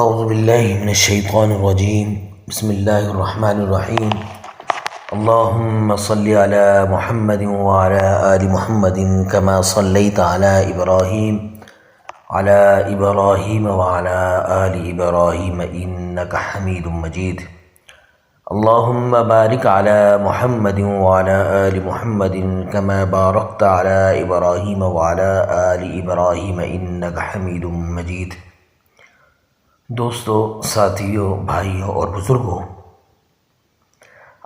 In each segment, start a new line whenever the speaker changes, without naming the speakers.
اعوذ باللہ من الشیطان الرجیم بسم اللہ الرحمن الرحیم اللہم صلی علی محمد وعلی آل محمد کما صلیت علی ابراہیم وعلی آل ابراہیم انک حمید مجید اللہم بارک علی محمد وعلی آل محمد کما بارکت علی ابراہیم وعلی آل ابراہیم انک حمید مجید۔ دوستو، ساتھیوں، بھائیوں اور بزرگوں،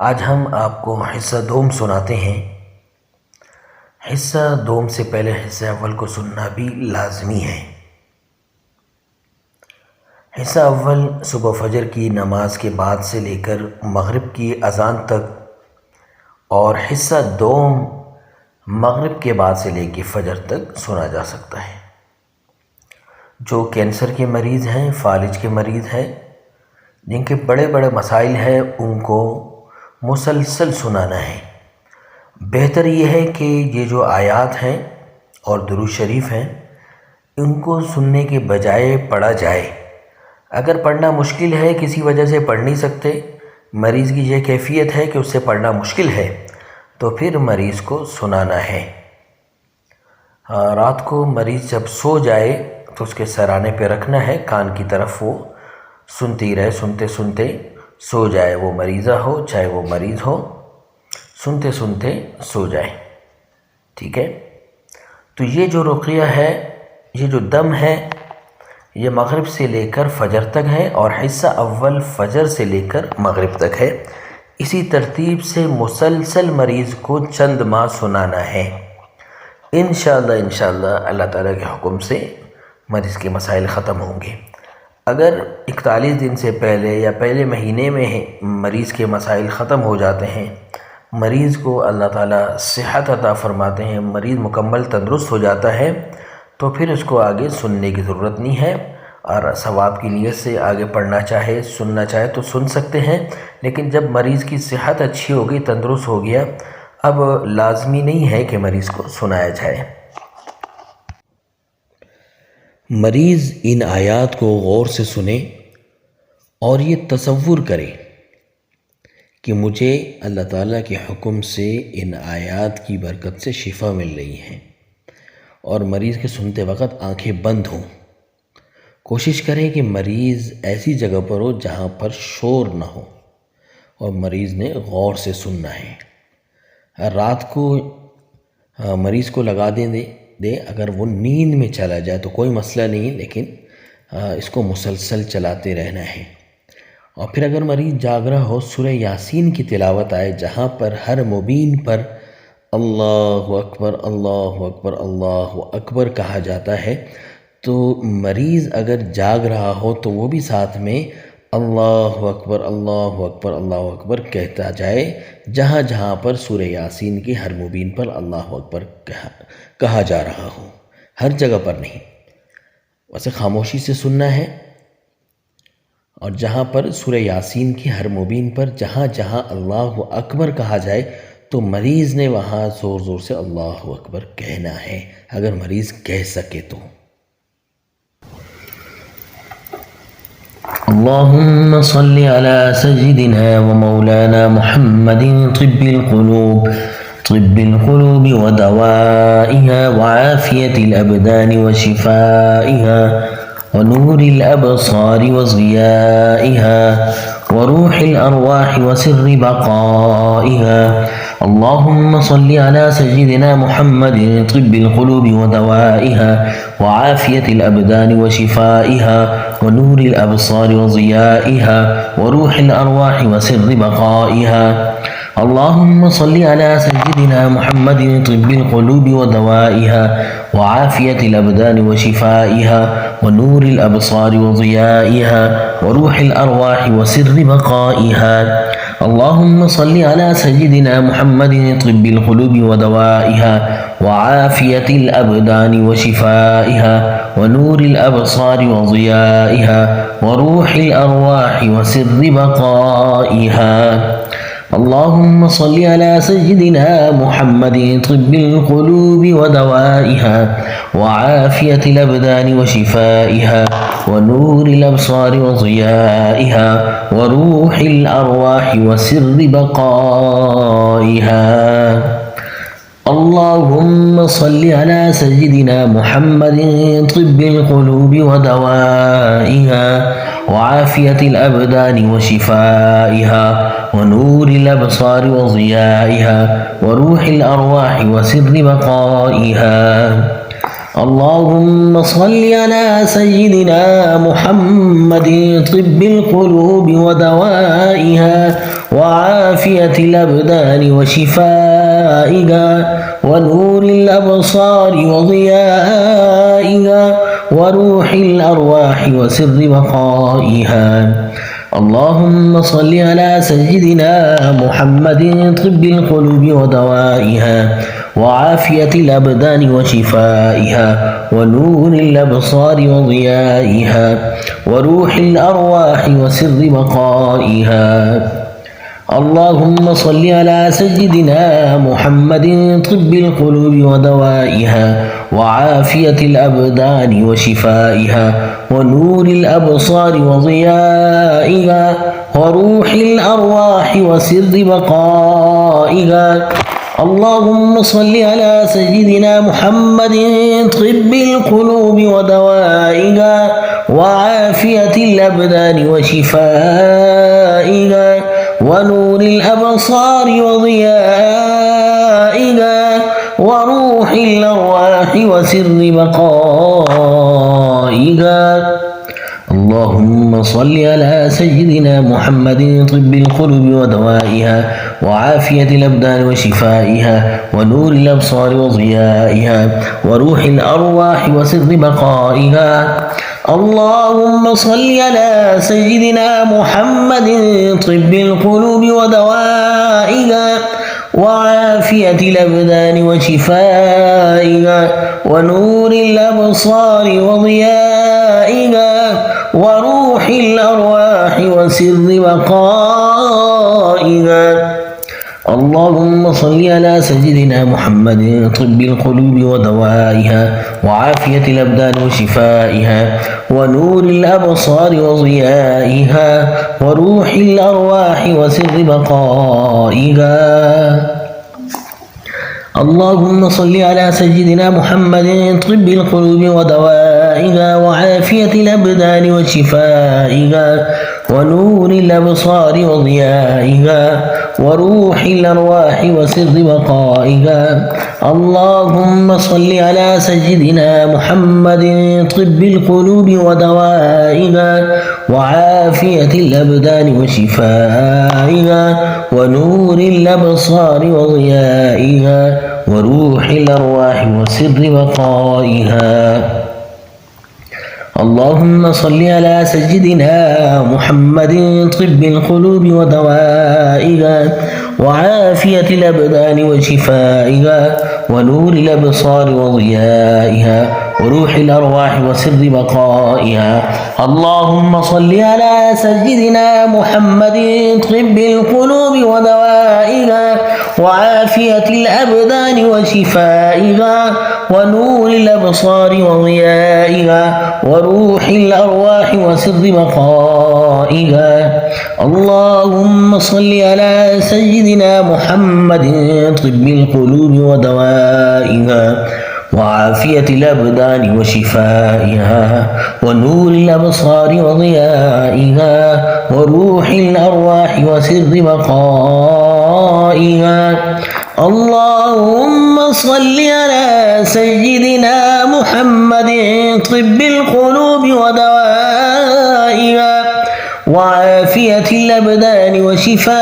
آج ہم آپ کو حصہ دوم سناتے ہیں۔ حصہ دوم سے پہلے حصہ اول کو سننا بھی لازمی ہے۔ حصہ اول صبح فجر کی نماز کے بعد سے لے کر مغرب کی اذان تک، اور حصہ دوم مغرب کے بعد سے لے کے فجر تک سنا جا سکتا ہے۔ جو کینسر کے مریض ہیں، فالج کے مریض ہیں، جن کے بڑے بڑے مسائل ہیں، ان کو مسلسل سنانا ہے۔ بہتر یہ ہے کہ یہ جو آیات ہیں اور درود شریف ہیں، ان کو سننے کے بجائے پڑھا جائے۔ اگر پڑھنا مشکل ہے، کسی وجہ سے پڑھ نہیں سکتے، مریض کی یہ کیفیت ہے کہ اس سے پڑھنا مشکل ہے، تو پھر مریض کو سنانا ہے۔ رات کو مریض جب سو جائے تو اس کے سرانے پہ رکھنا ہے، کان کی طرف وہ سنتی رہے، سنتے سنتے سو جائے۔ وہ مریضہ ہو چاہے وہ مریض ہو، سنتے سنتے سو جائے، ٹھیک ہے۔ تو یہ جو رقیہ ہے، یہ جو دم ہے، یہ مغرب سے لے کر فجر تک ہے، اور حصہ اول فجر سے لے کر مغرب تک ہے۔ اسی ترتیب سے مسلسل مریض کو چند ماہ سنانا ہے۔ انشاءاللہ اللہ تعالیٰ کے حکم سے مریض کے مسائل ختم ہوں گے۔ اگر 41 دن سے پہلے یا پہلے مہینے میں مریض کے مسائل ختم ہو جاتے ہیں، مریض کو اللہ تعالیٰ صحت عطا فرماتے ہیں، مریض مکمل تندرست ہو جاتا ہے، تو پھر اس کو آگے سننے کی ضرورت نہیں ہے، اور ثواب کی نیت سے آگے پڑھنا چاہے، سننا چاہے تو سن سکتے ہیں۔ لیکن جب مریض کی صحت اچھی ہو گئی، تندرست ہو گیا، اب لازمی نہیں ہے کہ مریض کو سنایا جائے۔ مریض ان آیات کو غور سے سنے اور یہ تصور کرے کہ مجھے اللہ تعالیٰ کے حکم سے ان آیات کی برکت سے شفا مل رہی ہے، اور مریض کے سنتے وقت آنکھیں بند ہوں۔ کوشش کریں کہ مریض ایسی جگہ پر ہو جہاں پر شور نہ ہو، اور مریض نے غور سے سننا ہے۔ رات کو مریض کو لگا دے، اگر وہ نیند میں چلا جائے تو کوئی مسئلہ نہیں، لیکن اس کو مسلسل چلاتے رہنا ہے۔ اور پھر اگر مریض جاگ رہا ہو، سورہ یاسین کی تلاوت آئے، جہاں پر ہر مبین پر اللہ اکبر اللہ اکبر اللہ اکبر کہا جاتا ہے، تو مریض اگر جاگ رہا ہو تو وہ بھی ساتھ میں اللہ اکبر اللہ اکبر اللہ اکبر کہتا جائے، جہاں جہاں پر سورہ یاسین کی ہر مبین پر اللہ اکبر کہا جا رہا ہو، ہر جگہ پر نہیں۔ ویسے خاموشی سے سننا ہے، اور جہاں پر سورہ یاسین کی ہر مبین پر جہاں جہاں اللہ اکبر کہا جائے تو مریض نے وہاں زور زور سے اللہ اکبر کہنا ہے، اگر مریض کہہ سکے تو۔ اللہم صلی علی سیدنا و مولانا محمد طب القلوب ودوائها وعافية الأبدان وشفائها ونور الأبصار وضيائها وروح الأرواح وسر بقائها اللهم صل على سيدنا محمد طب القلوب ودوائها وعافية الأبدان وشفائها ونور الأبصار وضيائها وروح الأرواح وسر بقائها اللهم صل على سيدنا محمد طب القلوب ودوائها وعافية الأبدان وشفائها ونور الأبصار وضيائها وروح الأرواح وسر بقائها اللهم صل على سيدنا محمد طب القلوب ودوائها وعافية الأبدان وشفائها ونور الأبصار وضيائها وروح الأرواح وسر بقائها اللهم صل على سيدنا محمد طب القلوب ودوائها وعافية الأبدان وشفائها ونور الأبصار وضيائها وروح الأرواح وسر بقائها. اللهم صل على سيدنا محمد طب القلوب ودوائها وعافية الأبدان وشفائها ونور الأبصار وضيائها وروح الأرواح وسر بقائها. اللهم صل على سيدنا محمد طب القلوب ودوائها وعافية الأبدان وشفائها ونور الأبصار وضيائها وروح الأرواح وسر بقائها. اللهم صل على سيدنا محمد طب القلوب ودوائها وعافية الأبدان وشفائها ونور الأبصار وضيائها وروح الأرواح وسر بقائها. اللهم صل على سيدنا محمد طب القلوب ودوائها وعافية الأبدان وشفائها ونور الأبصار وضيائها وروح الأرواح وسر بقائها. اللهم صل على سيدنا محمد طب القلوب ودوائها وعافية الأبدان وشفائها ونور الأبصار وضيائها وروح الأرواح وسر بقائها. اللهم صل على سيدنا محمد طب القلوب ودوائها وعافية الأبدان وشفائها ونور الأبصار وضيائها وروح الأرواح وسر بقائها. اللهم صل على سيدنا محمد طب القلوب ودوائها وعافية الأبدان وشفائها ونور الأبصار وضيائها وروح الأرواح وسر بقائها. اللهم صل على سيدنا محمد طب القلوب ودوائها وعافية الأبدان وشفائها ونور الأبصار وضيائها وروح الأرواح وسر بقائها. اللهم صل على سيدنا محمد طب القلوب ودوائها وعافية الأبدان وشفائها ونور الأبصار وضيائها وروح الأرواح وسر بقائها. اللهم صل على سيدنا محمد طب القلوب ودوائها وعافية الأبدان وشفائها ونور الأبصار وضيائها وروح الأرواح وسر بقائها. اللهم صل على سيدنا محمد طب القلوب ودوائها وعافية الأبدان وشفائها ونور الأبصار وضيائها وروح الأرواح وسر بقائها. اللهم صل على سيدنا محمد طب القلوب ودوائها وعافية الأبدان وشفائها ونور الأبصار وضيائها وروح الأرواح وسر بقائها. اللهم صل على سيدنا محمد طب القلوب ودوائها وعافية الأبدان وشفائها ونور الأبصار وضيائها وروح الأرواح وسر بقائها. اللهم صل على سيدنا محمد طب القلوب ودوائها وعافية الأبدان وشفائها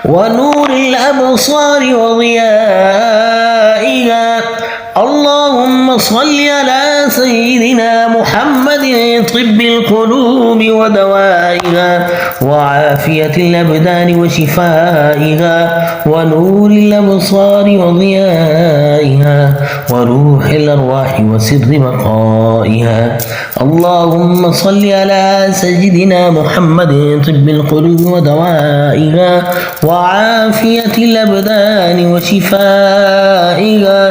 ونور الأبصار وضيائها. اللهم صل على سيدنا محمد طب القلوب ودوائها وعافية الأبدان وشفائها ونور الأبصار وضيائها وروح الأرواح وسر بقائها. اللهم صل على سيدنا محمد طب القلوب ودوائها وعافية الأبدان وشفائها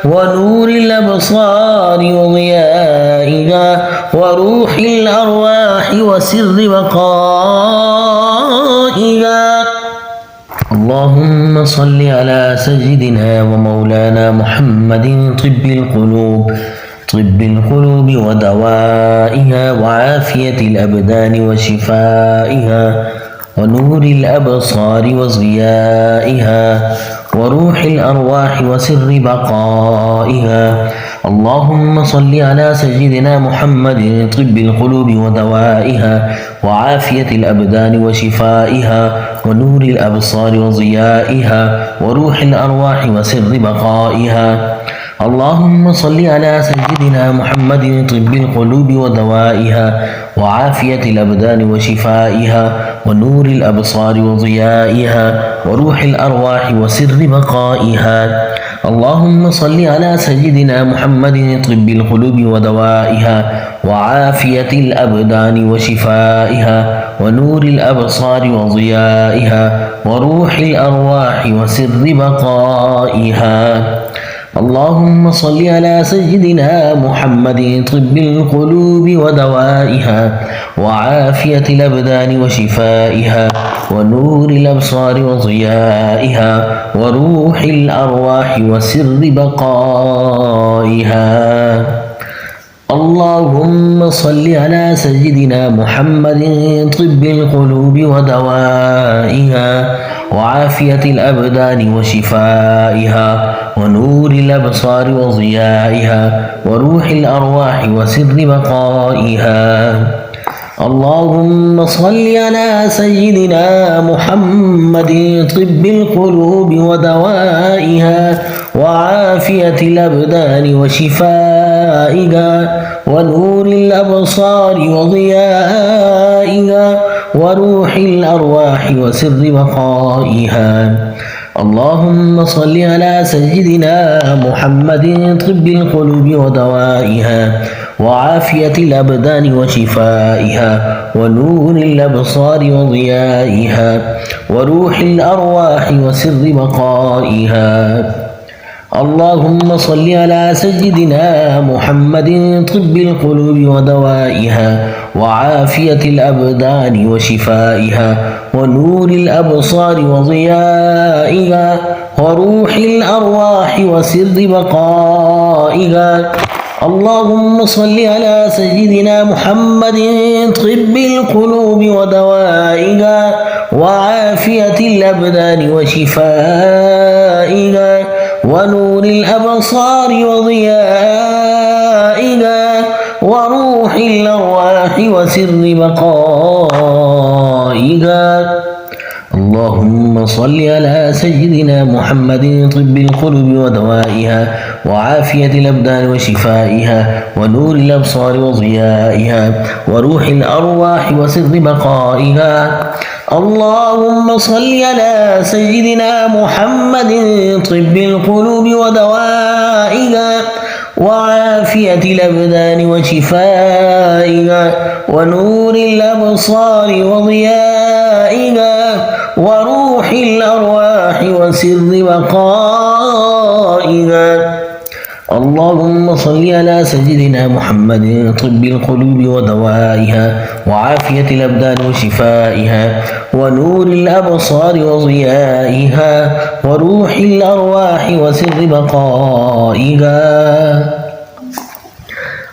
ونور الأبصار وضيائها وروح الأرواح وسر بقائها. اللهم صل على سيدنا ومولانا محمد طب القلوب ودوائها وعافية الأبدان وشفائها ونور الأبصار وضيائها وروح الأرواح وسر بقائها. اللهم صل على سيدنا محمد طب القلوب ودوائها وعافية الأبدان وشفائها ونور الأبصار وضيائها وروح الأرواح وسر بقائها. اللهم صل على سيدنا محمد طب القلوب ودوائها وعافية الأبدان وشفائها ونور الأبصار وضيائها وروح الأرواح وسر بقائها. اللهم صل على سيدنا محمد طب القلوب ودوائها وعافية الأبدان وشفائها ونور الأبصار وضيائها وروح الأرواح وسر بقائها. اللهم صل على سيدنا محمد طب القلوب ودوائها وعافية الأبدان وشفائها ونور الأبصار وضيائها وروح الأرواح وسر بقائها. اللهم صل على سيدنا محمد طب القلوب ودوائها وعافية الأبدان وشفائها ونور الأبصار وضيائها وروح الأرواح وسر بقائها. اللهم صل على سيدنا محمد طب القلوب ودوائها وعافية الأبدان وشفائها ونور الأبصار وضيائها وروح الأرواح وسر بقائها. اللهم صل على سيدنا محمد طب القلوب ودوائها وعافية الأبدان وشفائها ونور الأبصار وضيائها وروح الأرواح وسر بقائها. اللهم صل على سيدنا محمد طب القلوب ودوائها وعافية الأبدان وشفائها ونور الأبصار وضيائها وروح الأرواح وسر بقائها. اللهم صل على سيدنا محمد طب القلوب ودوائها وعافية الأبدان وشفائها ونور الأبصار وضيائها وروح الأرواح وسر بقائها. اللهم صل على سيدنا محمد طب القلوب ودوائها وعافية الأبدان وشفائها ونور الأبصار وضيائها وروح الأرواح وسر بقائها. اللهم صل على سيدنا محمد طب القلوب ودوائها وعافية الأبدان وشفائها ونور الأبصار وضيائها وروح الأرواح وسر بقائها. اللهم صل على سيدنا محمد طب القلوب ودوائها وعافية الأبدان وشفائها ونور الأبصار وضيائها وروح الأرواح وسر بقائها.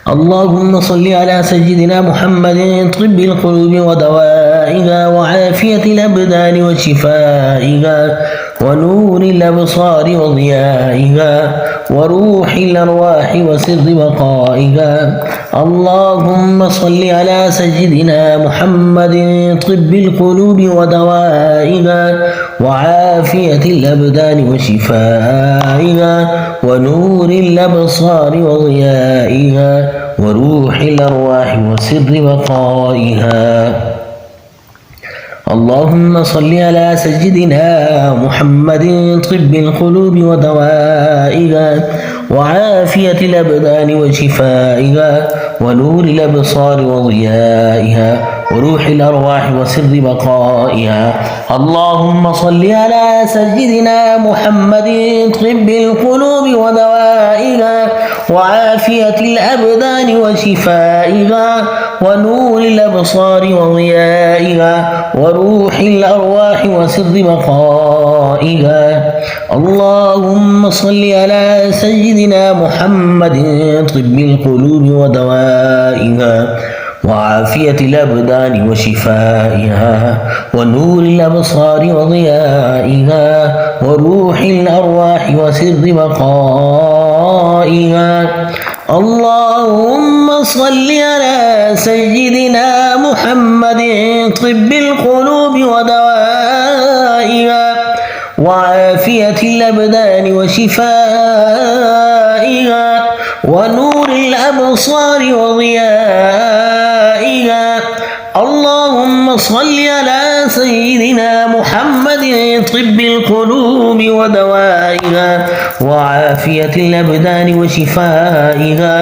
اللهم صل على سيدنا محمد طب القلوب ودوائها وعافية الأبدان وشفائها ونور الأبصار وضيائها وروح الأرواح وسر بقائها. اللهم صل على سيدنا محمد طب القلوب ودوائها وعافية الأبدان وشفائها ونور الأبصار وضيائها وروح الأرواح وسر بقائها. اللهم صل على سيدنا محمد طب القلوب ودوائها وعافية الأبدان وشفائها ونور الأبصار وضيائها وروح الأرواح وسر بقائها. اللهم صل على سيدنا محمد طب القلوب ودوائها وعافية الأبدان وشفائها ونور الأبصار وضيائها وروح الأرواح وسر بقائها. اللهم صل على سيدنا محمد طب القلوب ودوائها وعافية الأبدان وشفائها ونور الأبصار وضيائها وروح الأرواح وسر بقائها. اللهم صل على سيدنا محمد طب القلوب ودوائها وعافية الأبدان وشفائها ونور الأبصار وضيائها. اللهم صل على سيدنا محمد طب القلوب ودوائها وعافية الأبدان وشفائها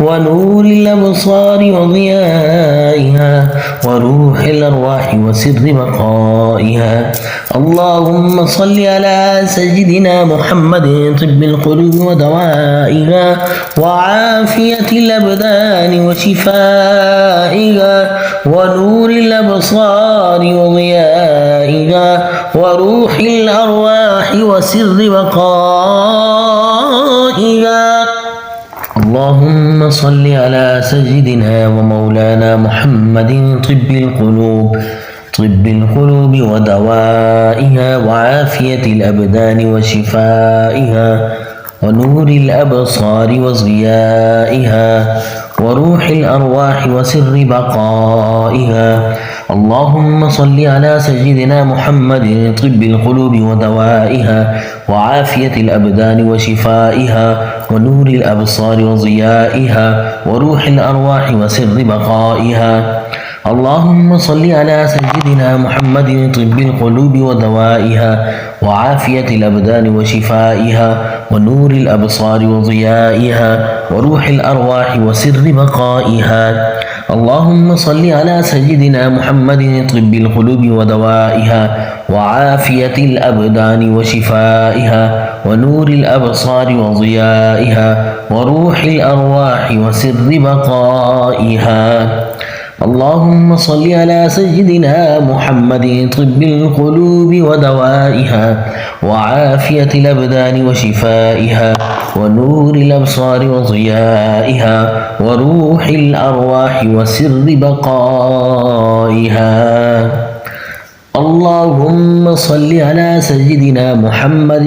ونور الأبصار وضيائها وروح الأرواح وسر بقائها. اللهم صل على سيدنا محمد طب القلوب ودوائها وعافية الأبدان وشفائها ونور الأبصار وضيائها وروح الأرواح وسر بقائها. اللهم صل على سيدنا ومولانا محمد طب القلوب ودوائها وعافية الأبدان وشفائها ونور الأبصار وضيائها وروح الأرواح وسر بقائها. اللهم صل على سيدنا محمد طب القلوب ودوائها وعافية الأبدان وشفائها ونور الأبصار وضيائها وروح الأرواح وسر بقائها. اللهم صل على سيدنا محمد طب القلوب ودوائها وعافية الأبدان وشفائها ونور الأبصار وضيائها وروح الأرواح وسر بقائها. اللهم صل على سيدنا محمد طب القلوب ودوائها وعافية الأبدان وشفائها ونور الأبصار وضيائها وروح الأرواح وسر بقائها. اللهم صل على سيدنا محمد طب القلوب ودوائها وعافية الأبدان وشفائها ونور الأبصار وضيائها وروح الأرواح وسر بقائها. اللهم صل على سيدنا محمد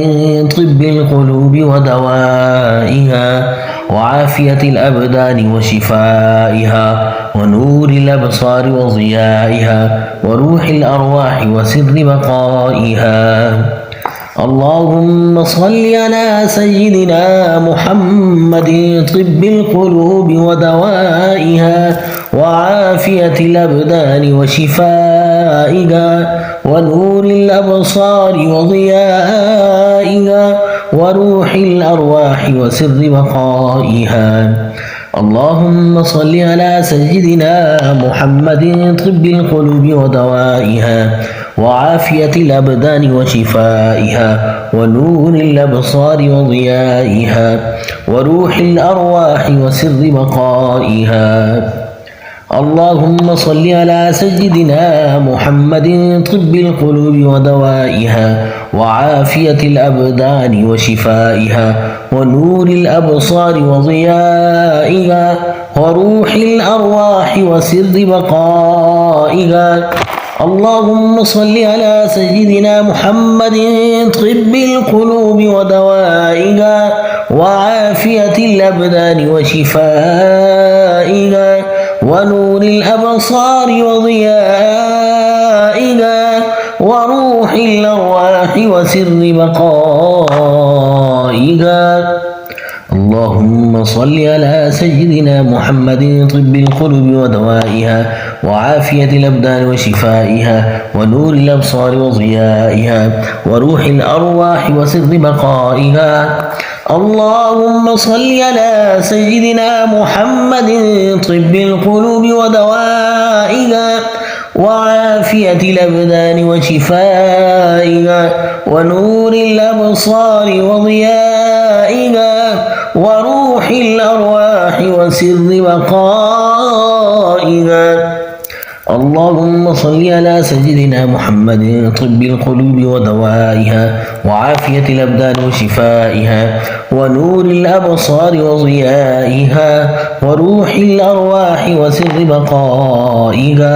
طب القلوب ودوائها وعافية الأبدان وشفائها ونور الأبصار وضيائها وروح الأرواح وسر بقائها. اللهم صل على سيدنا محمد طب القلوب ودوائها وعافية الأبدان وشفائها ونور الأبصار وضيائها وروح الأرواح وسر بقائها. اللهم صل على سيدنا محمد طب القلوب ودوائها وعافية الأبدان وشفائها ونور الأبصار وضيائها وروح الأرواح وسر بقائها. اللهم صل على سيدنا محمد طب القلوب ودوائها وعافية الأبدان وشفائها ونور الأبصار وضيائها وروح الأرواح وسر بقائها. اللهم صل على سيدنا محمد طب القلوب ودوائها وعافية الأبدان وشفائها ونور الأبصار وضيائها وروح الأرواح وسر بقائها. اللهم صل على سيدنا محمد طب القلوب ودوائها وعافية الأبدان وشفائها ونور الأبصار وضيائها وروح الأرواح وسر بقائها. اللهم صل على سيدنا محمد طب القلوب ودوائها وعافية الأبدان وشفائها ونور الأبصار وضيائها وروح الأرواح وسر بقائها. اللهم صل على سيدنا محمد طب القلوب ودوائها وعافية الأبدان وشفائها ونور الأبصار وضيائها وروح الأرواح وسر بقائها.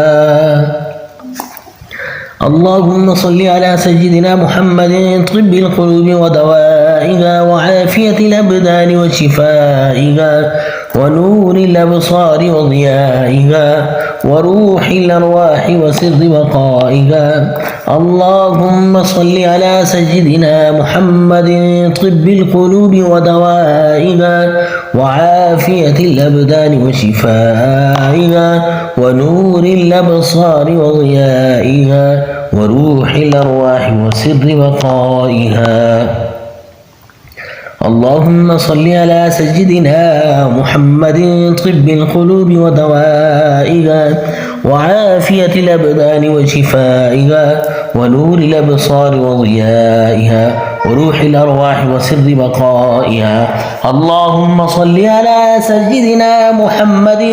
اللهم صل على سيدنا محمد طب القلوب ودوائها وعافية الأبدان وشفائها ونور الأبصار وضيائها وروح الأرواح وسر بقائها. اللهم صل على سيدنا محمد طب القلوب ودوائها وعافية الأبدان وشفائها ونور الأبصار وضيائها وروح الأرواح وسر بقائها. اللهم صل على سيدنا محمد طب القلوب ودوائها وعافية الأبدان وشفائها ونور الأبصار وضيائها وروح الأرواح وسر بقائها. اللهم صل على سيدنا محمد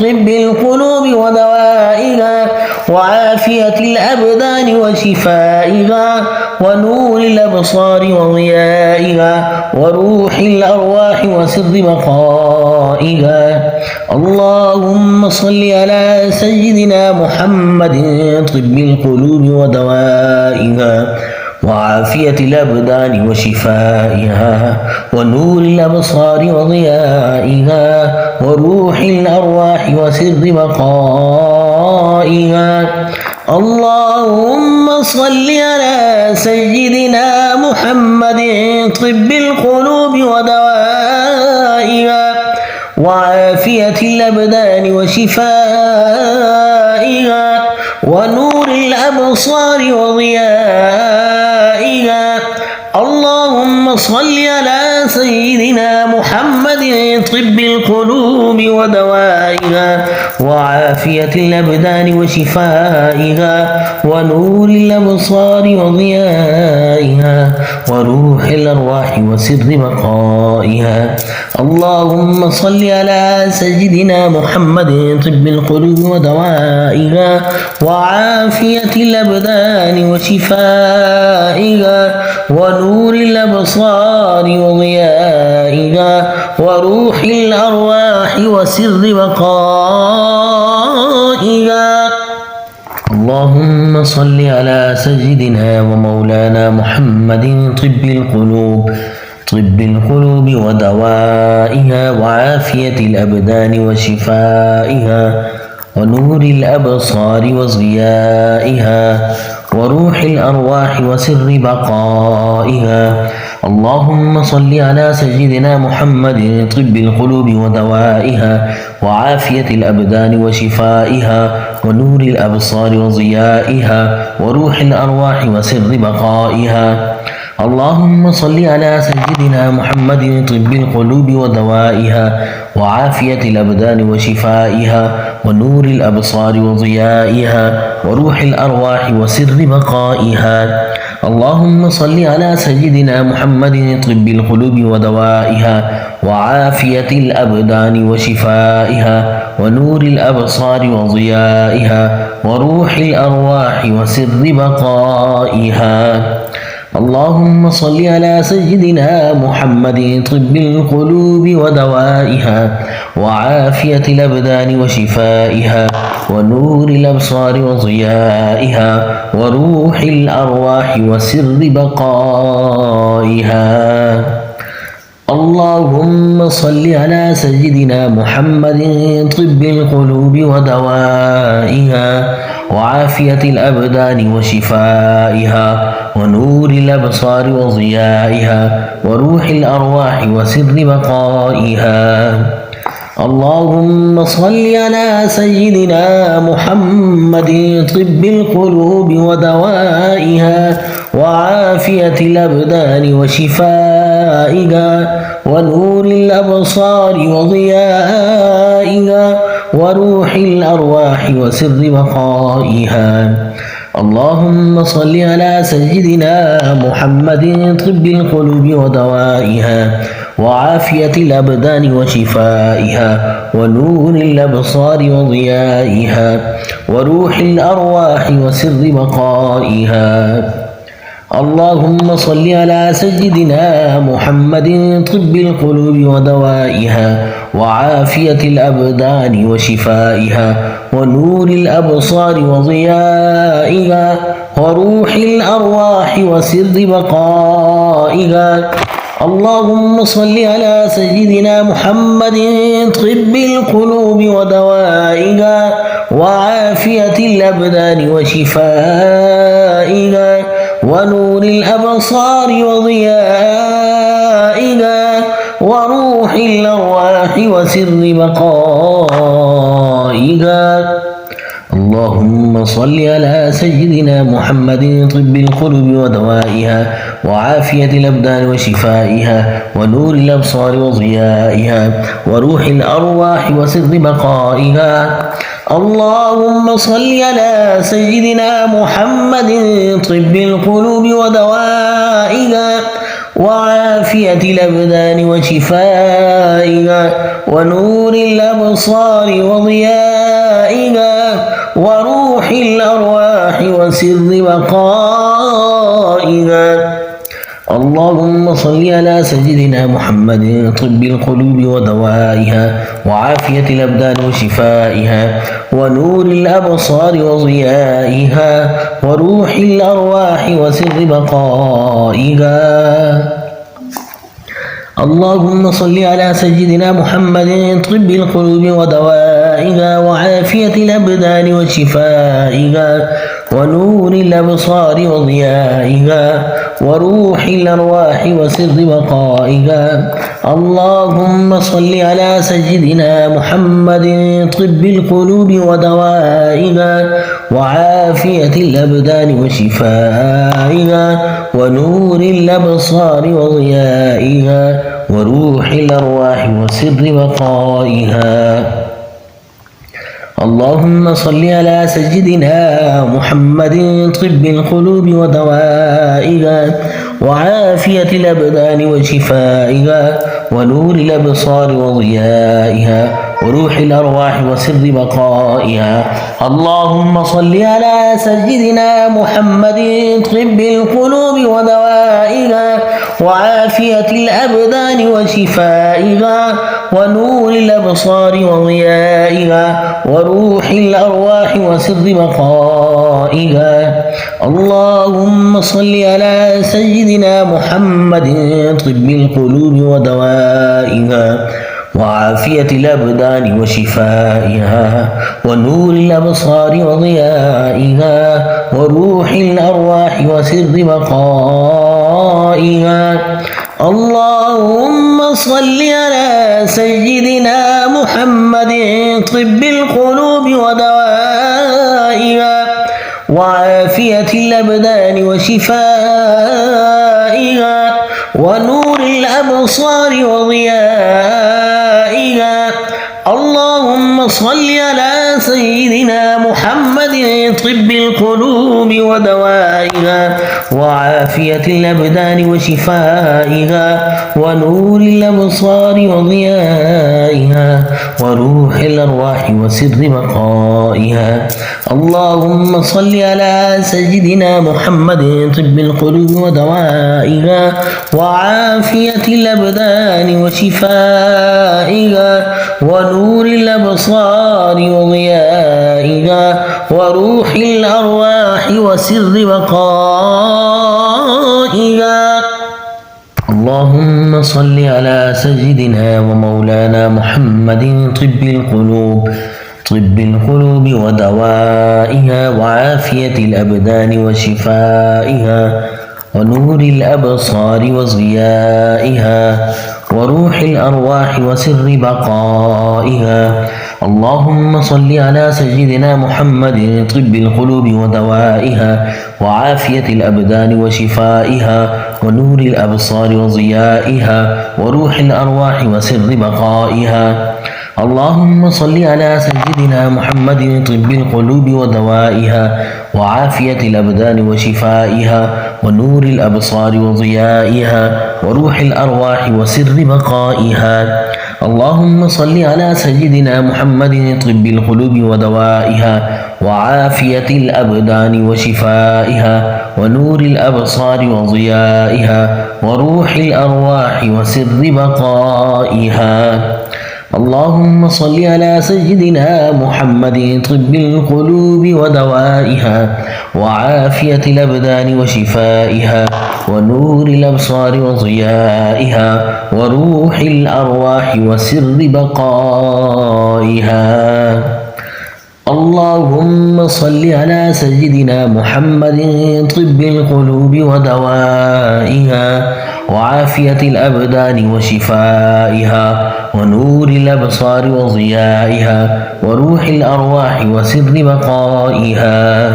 طب القلوب ودوائها وعافية الأبدان وشفائها ونور الأبصار وضيائها وروح الأرواح وسر بقائها. اللهم صل على سيدنا محمد طب القلوب ودوائها وعافية الأبدان وشفائها ونور الأبصار وضيائها وروح الأرواح وسر بقائها. اللهم صل على سيدنا محمد طب القلوب ودوائها وعافية الأبدان وشفائها ونور الأبصار وضيائها. اللهم صل على سيدنا محمد طب القلوب ودوائها وعافية الأبدان وشفائها ونور الأبصار وضيائها وروح الأرواح وسر بقائها. اللهم صل على سيدنا محمد طب القلوب ودوائها وعافية الأبدان وشفائها ونور الأبصار وضيائها وروح الأرواح وسر بقائها. اللهم صل على سيدنا ومولانا محمد طب القلوب ودوائها وعافية الأبدان وشفائها ونور الأبصار وضيائها وروح الأرواح وسر بقائها. اللهم صل على سيدنا محمد طب القلوب ودوائها وعافية الأبدان وشفائها ونور الأبصار وضيائها وروح الأرواح وسر بقائها. اللهم صل على سيدنا محمد طب القلوب ودوائها وعافية الأبدان وشفائها ونور الأبصار وضيائها وروح الأرواح وسر بقائها. اللهم صل على سيدنا محمد طب القلوب ودوائها وعافية الأبدان وشفائها ونور الأبصار وضيائها وروح الأرواح وسر بقائها. اللهم صل على سيدنا محمد طب القلوب ودوائها وعافية الأبدان وشفائها ونور الأبصار وضيائها وروح الأرواح وسر بقائها. اللهم صل على سيدنا محمد طب القلوب ودوائها وعافية الأبدان وشفائها ونور الأبصار وضيائها وروح الأرواح وسر بقائها. اللهم صل على سيدنا محمد طب القلوب ودوائها وعافية الأبدان وشفائها ونور الأبصار وضيائها وروح الأرواح وسر بقائها. اللهم صل على سيدنا محمد طب القلوب ودوائها وعافية الأبدان وشفائها ونور الأبصار وضيائها وروح الأرواح وسر بقائها. اللهم صل على سيدنا محمد طب القلوب ودوائها وعافية الأبدان وشفائها ونور الأبصار وضيائها وروح الأرواح وسر بقائها. اللهم صل على سيدنا محمد طب القلوب ودوائها وعافية الأبدان وشفائها ونور الأبصار وضيائها وروح الأرواح وسر بقائها. اللهم صل على سيدنا محمد طب القلوب ودوائها وعافية الأبدان وشفائها ونور الأبصار وضيائها وروح الأرواح وسر بقائها. اللهم صل على سيدنا محمد طب القلوب ودوائها وعافية الأبدان وشفائها ونور الأبصار وضيائها وروح الأرواح وسر بقائها. اللهم صل على سيدنا محمد طب القلوب ودوائها وعافية الأبدان وشفائها ونور الأبصار وضيائها وروح الأرواح وسر بقائها. اللهم صل على سيدنا محمد طب القلوب ودوائها وعافية الأبدان وشفائها ونور الأبصار وضيائها وروح الأرواح وسر بقائها. اللهم صل على سيدنا محمد طب القلوب ودوائها وعافية الأبدان وشفائها ونور الأبصار وضيائها وروح الأرواح وسر بقائها. اللهم صل على سيدنا محمد طب القلوب ودوائها وعافية الأبدان وشفائها ونور الأبصار وضيائها وروح الأرواح وسر بقائها. اللهم صل على سيدنا محمد طب القلوب ودوائها وعافية الأبدان وشفائها ونور الأبصار وضيائها وروح الأرواح وسر بقائها. اللهم صل على سيدنا محمد طب القلوب ودوائها وعافية الأبدان وشفائها ونور الأبصار وضيائها وروح الأرواح وسر بقائها. اللهم صل على سيدنا محمد طب القلوب ودوائها وعافية الأبدان وشفائها ونور الأبصار وضيائها. اللهم صل على سيدنا محمد طب القلوب ودوائها وعافية الأبدان وشفائها ونور الأبصار وضيائها وروح الأرواح وسر بقائها. اللهم صل على سيدنا محمد طب القلوب ودوائها وعافية الأبدان وشفائها ونور الأبصار وضيائها وروح الأرواح وسر بقائها. اللهم صل على سيدنا ومولانا محمد طب القلوب ودوائها وعافية الأبدان وشفائها ونور الأبصار وضيائها وروح الأرواح وسر بقائها. اللهم صل على سيدنا محمد طب القلوب ودوائها وعافية الأبدان وشفائها ونور الأبصار وضيائها وروح الأرواح وسر بقائها. اللهم صل على سيدنا محمد طب القلوب ودوائها وعافية الأبدان وشفائها ونور الأبصار وضيائها وروح الأرواح وسر بقائها. اللهم صل على سيدنا محمد طب القلوب ودوائها وعافية الأبدان وشفائها ونور الأبصار وضيائها وروح الأرواح وسر بقائها. اللهم صل على سيدنا محمد طب القلوب ودوائها وعافية الأبدان وشفائها ونور الأبصار وضيائها وروح الأرواح وسر بقائها. اللهم صل على سيدنا محمد طب القلوب ودوائها وعافية الأبدان وشفائها ونور الأبصار وضيائها وروح الأرواح وسر بقائها.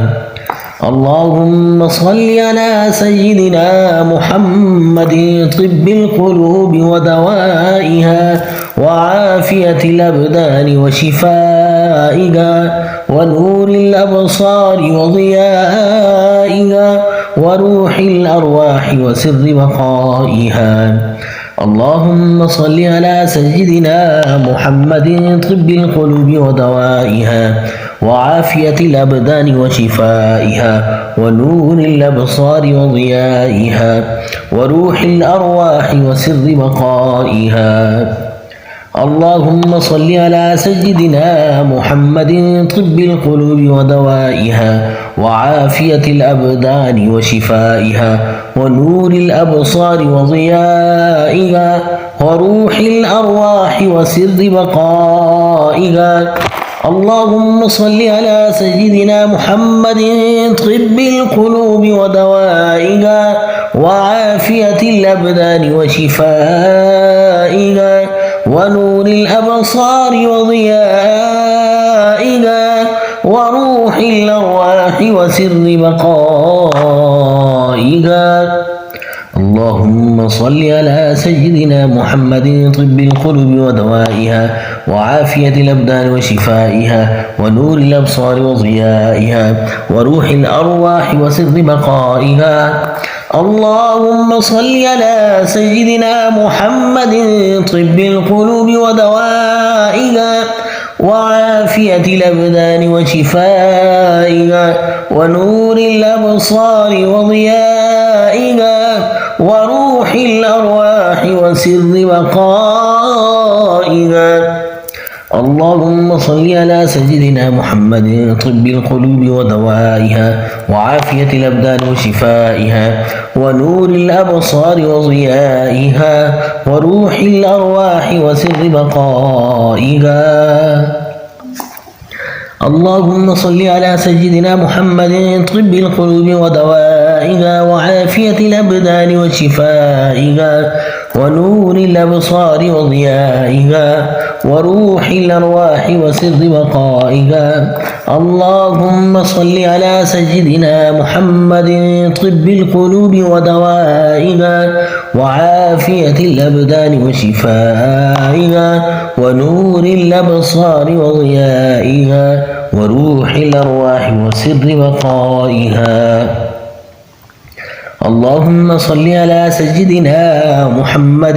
اللهم صل على سيدنا محمد طب القلوب ودوائها وعافية الأبدان وشفائها ونور الأبصار وضيائها وروح الأرواح وسر بقائها. اللهم صل على سيدنا محمد طب القلوب ودوائها وعافية الأبدان وشفائها ونور الأبصار وضيائها وروح الأرواح وسر بقائها. اللهم صل على سيدنا محمد طب القلوب ودوائها وعافية الأبدان وشفائها ونور الأبصار وضيائها وروح الأرواح وسر بقائها. اللهم صل على سيدنا محمد طب القلوب ودوائها وعافية الأبدان وشفائها ونور الأبصار وضيائها وروح الأرواح وسر بقائها. اللهم صل على سيدنا محمد طب القلوب ودوائها وعافية الأبدان وشفائها ونور الأبصار وضيائها وروح الأرواح وسر بقائها. اللهم صل على سيدنا محمد طب القلوب ودوائها وعافية الأبدان وشفائها ونور الأبصار وضيائها وروح الأرواح وسر بقائها. اللهم صل على سيدنا محمد طب القلوب ودوائها وعافية الأبدان وشفائها ونور الأبصار وضيائها وروح الأرواح وسر بقائها. اللهم صل على سيدنا محمد طب القلوب ودوائها وعافية الأبدان وشفائها ونور الأبصار وضيائها وروح الأرواح وسر بقائها. اللهم صل على سيدنا محمد طب القلوب ودوائها وعافية الأبدان وشفائها ونور الأبصار وضيائها وروح الأرواح وسر بقائها. اللهم صل على سيدنا محمد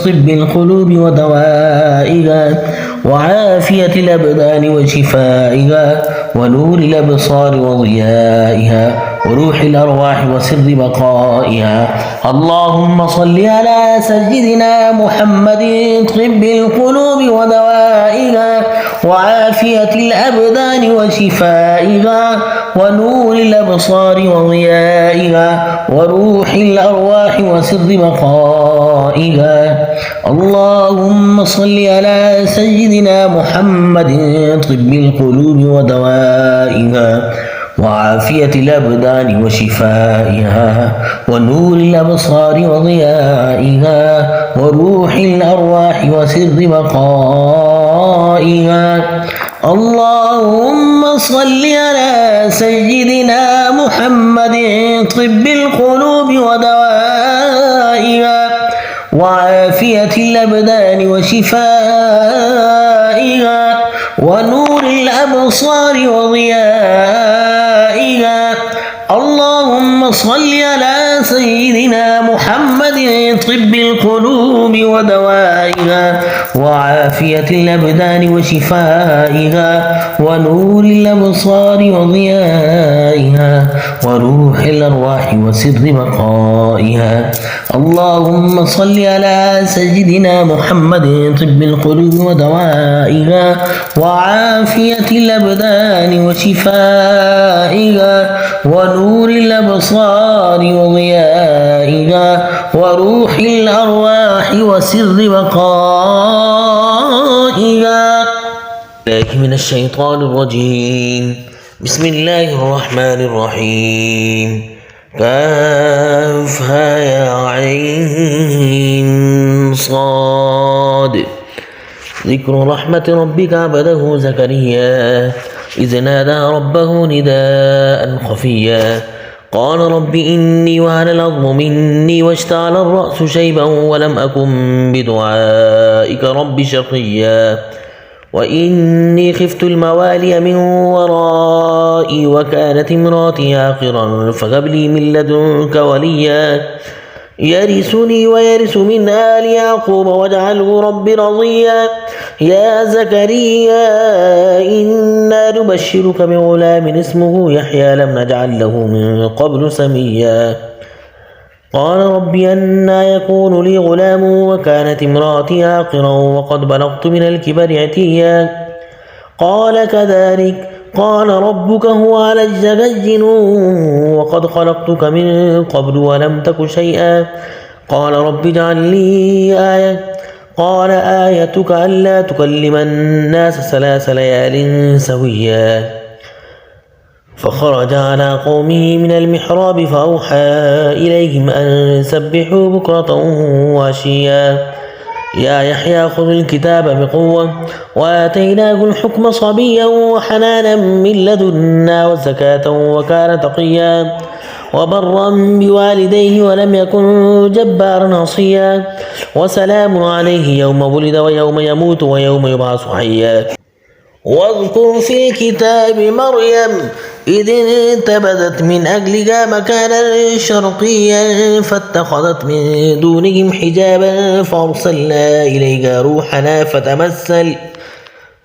طب القلوب ودوائها وعافية الأبدان وشفائها ونور الأبصار وضيائها وروح الأرواح وسر بقائها. اللهم صل على سيدنا محمد طب القلوب ودوائها وعافية الأبدان وشفائها ونور الأبصار وضيائها وروح الأرواح وسر بقائها. اللهم صل على سيدنا محمد طب القلوب ودوائها وعافية الأبدان وشفائها ونور الأبصار وضيائها وروح الأرواح وسر بقائها. اللهم صل على سيدنا محمد طب القلوب ودوائها وعافية الأبدان وشفائها ونور الأبصار وضيائها. اللهم صل على سيدنا محمد طب القلوب ودوائها وعافية الأبدان وشفائها ونور الأبصار وضيائها وروح الأرواح وسر بقائها. اللهم صل على سيدنا محمد طب القلوب ودوائها وعافية الأبدان وشفائها ونور الأبصار وضيائها وروح الأرواح وسر بقائها. من الشيطان الرجيم. بسم الله الرحمن الرحيم. كافها يا عين صاد. ذكر رحمة ربك عبده زكريا إذ نادى ربه نداء خفيا قال رب إني وهن العظم مني واشتعل الرأس شيبا ولم أكن بدعائك رب شقيا وإني خفت الموالي من ورائي وكانت امراتي عاقرا فهب لي من لدنك وليا يرثني ويرث من آل يعقوب واجعله رب رضيا. يا زكريا إنا نبشرك بغلام اسمه يحيى لم نجعل له من قبل سميا قال رب أنى يكون لي غلام وكانت امرأتي عاقرا وقد بلغت من الكبر عتيا قال كذلك قال ربك هو علي هين وقد خلقتك من قبل ولم تك شيئا قال رب اجعل لي آية قال آيتك ألا تكلم الناس 3 ليال سويا. فخرج على قومه من المحراب فأوحى إليهم أن سبحوا بكرة وعشيا يا يحيى خذ الكتاب بقوة وآتيناه الحكم صبيا وحنانا من لدنا وزكاة وكان تقيا وبرا بوالديه ولم يكن جبارا عصيا وسلام عليه يوم ولد ويوم يموت ويوم يبعث حيا. واذكر في الكتاب مريم إذ انتبذت من أهلها مكانا شرقيا فاتخذت من دونهم حجابا فأرسلنا إليها روحنا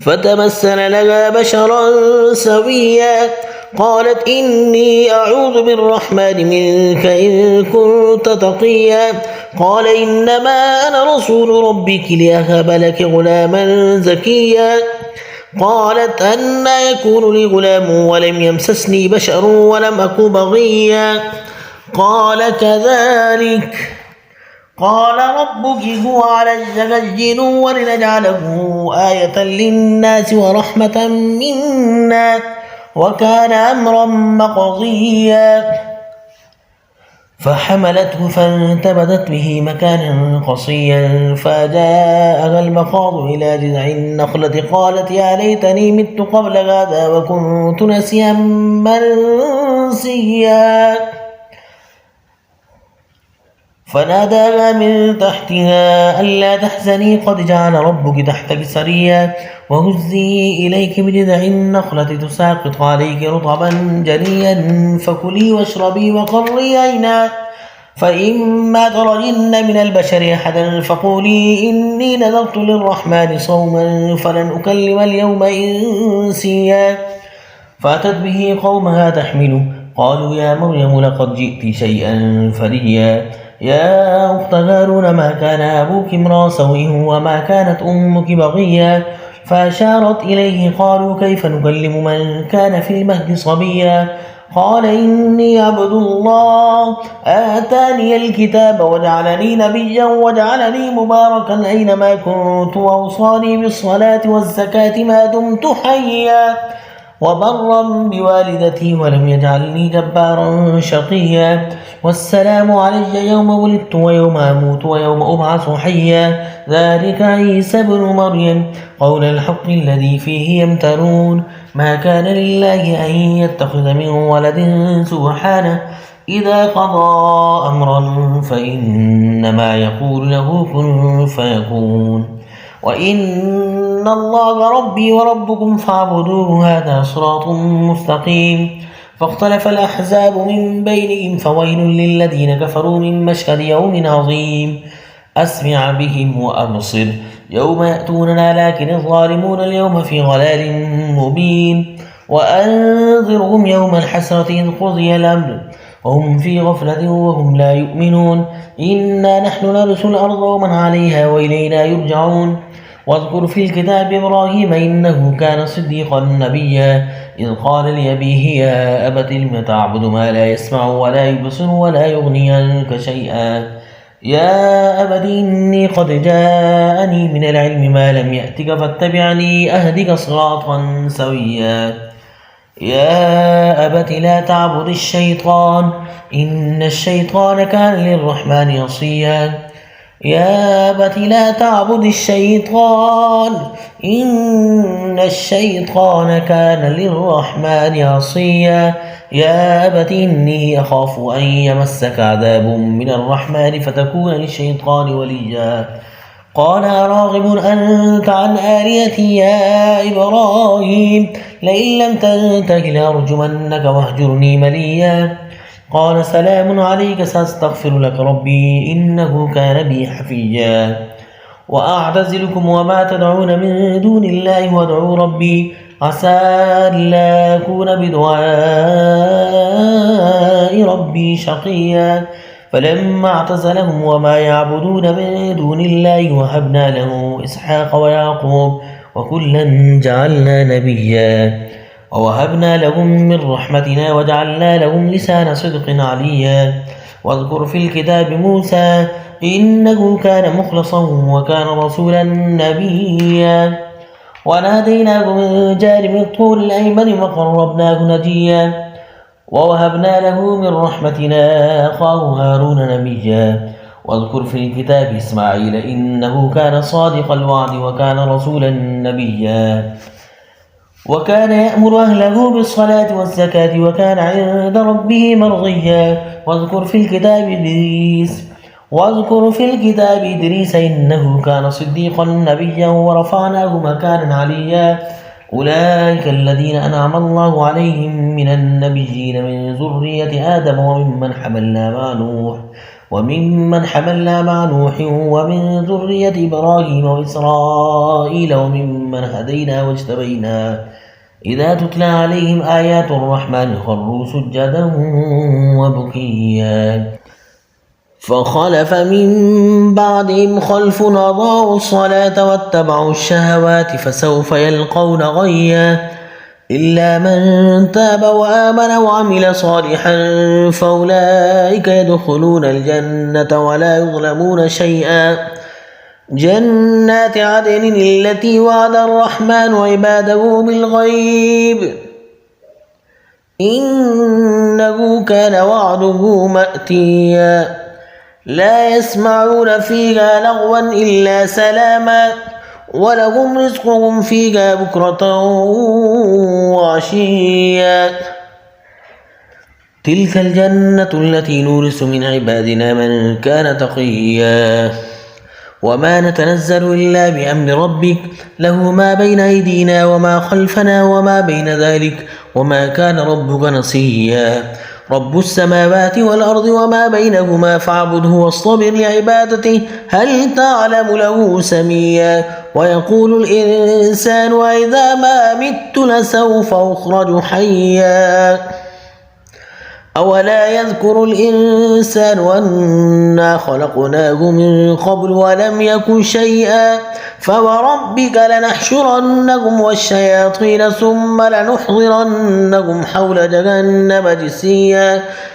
فتمثل لها بشرا سويا قالت إني أعوذ بالرحمن منك إن كنت تقيا قال إنما أنا رسول ربك لأهب لك غلاما زكيا قالت أنى يكون لي غلام ولم يمسسني بشر ولم أك بغيا قال كذلك قال ربك هو علي هين ولنجعله آية للناس ورحمة منا وكان أمرا مقضيا فحملته فانتبذت به مكانا قصيا فجاءها المخاض إلى جذع النخلة قالت يا ليتني مت قبل هذا وكنت نسيا منسيا فناداها من تحتها ألا تحزني قد جعل ربك تحتك سريا وهزي إليك بجذع النخلة تساقط عليك رطبا جنيا فكلي واشربي وقري عينا فإما ترجن من البشر أحدا فقولي إني نذرت للرحمن صوما فلن أكلم اليوم إنسيا فأتت به قومها تحمله قالوا يا مريم لقد جئت شيئا فريا يا أخت هارون ما كان أبوك امرأ سوء وما كانت أمك بغيا فأشارت إليه قالوا كيف نكلم من كان في المهد صبيا قال إني عبد الله آتاني الكتاب وجعلني نبيا وجعلني مباركا أينما كنت وأوصاني بالصلاة والزكاة ما دمت حيا
وبرا بوالدتي ولم يجعلني جبارا شقيا. والسلام علي يوم ولدت ويوم أموت ويوم أبعث حيا. ذلك عيسى ابن مريم قول الحق الذي فيه يمترون. ما كان لله أن يتخذ من ولد سبحانه إذا قضى أمرا فإنما يقول له كن فيكون. وإن الله ربي وربكم فاعبدوه هذا صراط مستقيم. فاختلف الأحزاب من بينهم فويل للذين كفروا من مشهد يوم عظيم. أسمع بهم وأبصر يوم يأتوننا لكن الظالمون اليوم في ضلال مبين. وأنذرهم يوم الحسرة إذ قضي الأمر وهم في غفلة وهم لا يؤمنون. إنا نحن نرث الأرض ومن عليها وإلينا يرجعون. واذكر في الكتاب إبراهيم إنه كان صديقا نبيا إذ قال لأبيه يا أبت لم تعبد ما لا يسمع ولا يبصر ولا يغني عنك شيئا. يا أبت إني قد جاءني من العلم ما لم يأتك فاتبعني أهدك صراطا سويا. يا أبت لا تعبد الشيطان إن الشيطان كان للرحمن عصيا. يا أبت لا تعبد الشيطان إن الشيطان كان للرحمن عصيا. يا أبت إني أخاف أن يمسك عذاب من الرحمن فتكون للشيطان وليا. قال أراغب أنت عن آلهتي يا إبراهيم لئن لم تنته لأرجمنك واهجرني مليا. قال سلام عليك سأستغفر لك ربي إنه كان بي حفيا. وأعتزلكم وما تدعون من دون الله وادعوا ربي عسى ألا أكون بدعاء ربي شقيا. فلما اعتزلهم وما يعبدون من دون الله وهبنا له إسحاق ويعقوب وكلا جعلنا نبيا. ووهبنا لهم من رحمتنا وجعلنا لهم لسان صدق عليا. واذكر في الكتاب موسى إنه كان مخلصا وكان رسولا نبيا. وناديناه من جانب الطور الأيمن وقربناه نجيا. ووهبنا له من رحمتنا أخاه هارون نبيا. واذكر في الكتاب إسماعيل إنه كان صادق الوعد وكان رسولا نبيا. وكان يأمر أهله بالصلاة والزكاة وكان عند ربه مرضيا. واذكر في الكتاب إدريس إنه كان صديقا نبيا ورفعناه مكانا عليا. أولئك الذين أنعم الله عليهم من النبيين من ذرية آدم وممن حملنا مع نوح ومن ذرية إبراهيم وإسرائيل وممن هدينا واجتبينا. إذا تتلى عليهم آيات الرحمن خروا سجدا وبكيا. فخلف من بعدهم خلف أضاعوا الصلاة واتبعوا الشهوات فسوف يلقون غيا. إلا من تاب وآمن وعمل صالحا فأولئك يدخلون الجنة ولا يظلمون شيئا. جنات عدن التي وعد الرحمن عباده بالغيب إنه كان وعده مأتيا. لا يسمعون فيها لغوا إلا سلاما ولهم رزقهم فيها بكرة وعشيا. تلك الجنة التي نورث من عبادنا من كان تقيا. وما نتنزل إلا بأمر ربك له ما بين أيدينا وما خلفنا وما بين ذلك وما كان ربك نسيا. رب السماوات والأرض وما بينهما فاعبده واصطبر لعبادته هل تعلم له سميا. ويقول الإنسان وإذا ما مت لسوف أخرج حيا. أولا يذكر الإنسان أنا خلقناه من قبل ولم يك شيئا. فوربك لنحشرنهم والشياطين ثم لنحضرنهم حول جهنم جثيا.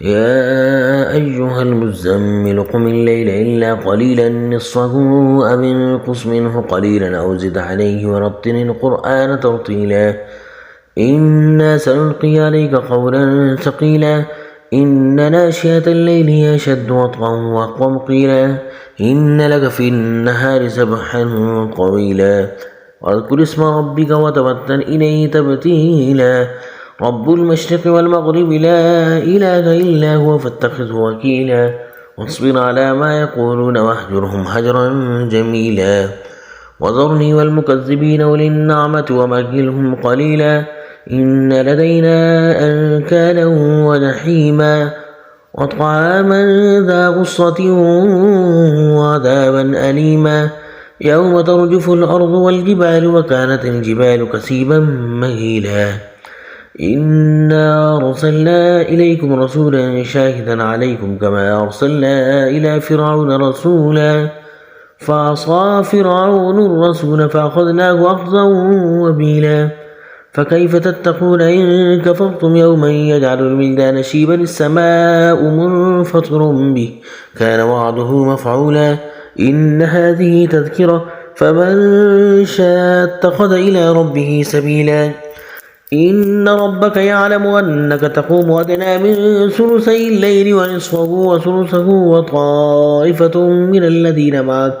يا أيها المزمل قم الليل إلا قليلا نصفه أو انقص منه قليلا أو زد عليه ورتل القرآن ترتيلا إنا سنلقي عليك قولا ثقيلا إن ناشئة الليل هي أشد وطئا وأقوم قيلا إن لك في النهار سبحا طويلا واذكر اسم ربك وتبتل إليه تبتيلا رب المشرق والمغرب لا إله إلا هو فاتخذه وكيلا واصبر على ما يقولون واهجرهم هجرا جميلا وذرني والمكذبين أولي النعمة ومهلهم قليلا إن لدينا أنكالا وجحيما وطعاما ذا غصة وعذابا أليما يوم ترجف الأرض والجبال وكانت الجبال كثيبا مهيلا إنا أرسلنا إليكم رسولا شاهدا عليكم كما أرسلنا إلى فرعون رسولا فعصى فرعون الرسول فأخذناه أخذا وبيلا فكيف تتقون إن كفرتم يوما يجعل الولدان شيبا السماء منفطر به كان وعده مفعولا إن هذه تذكرة فمن شاء اتخذ إلى ربه سبيلا إن ربك يعلم أنك تقوم أدنى من ثلثي الليل ونصفه وثلثه وطائفة من الذين معك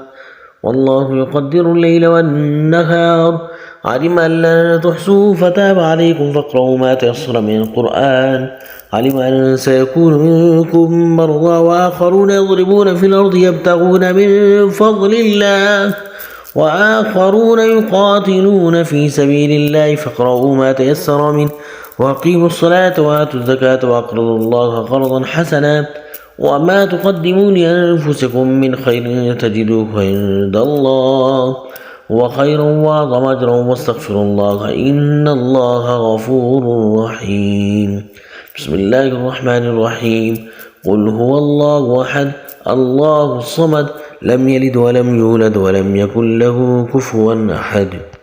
والله يقدر الليل والنهار علم أن لن تحصوا فتاب عليكم فاقرؤوا ما تيسر من القرآن علم أن سيكون منكم مرضى وآخرون يضربون في الأرض يبتغون من فضل الله وآخرون يقاتلون في سبيل الله فاقرؤوا ما تيسر منه وأقيموا الصلاة وآتوا الزكاة وأقرضوا الله قرضا حسنا وما تقدموا لأنفسكم من خير تجدوه عند الله وخير وأعظم أجرا واستغفروا الله إن الله غفور رحيم. بسم الله الرحمن الرحيم. قل هو الله أحد الله الصمد لم يلد ولم يولد ولم يكن له كفوا أحد.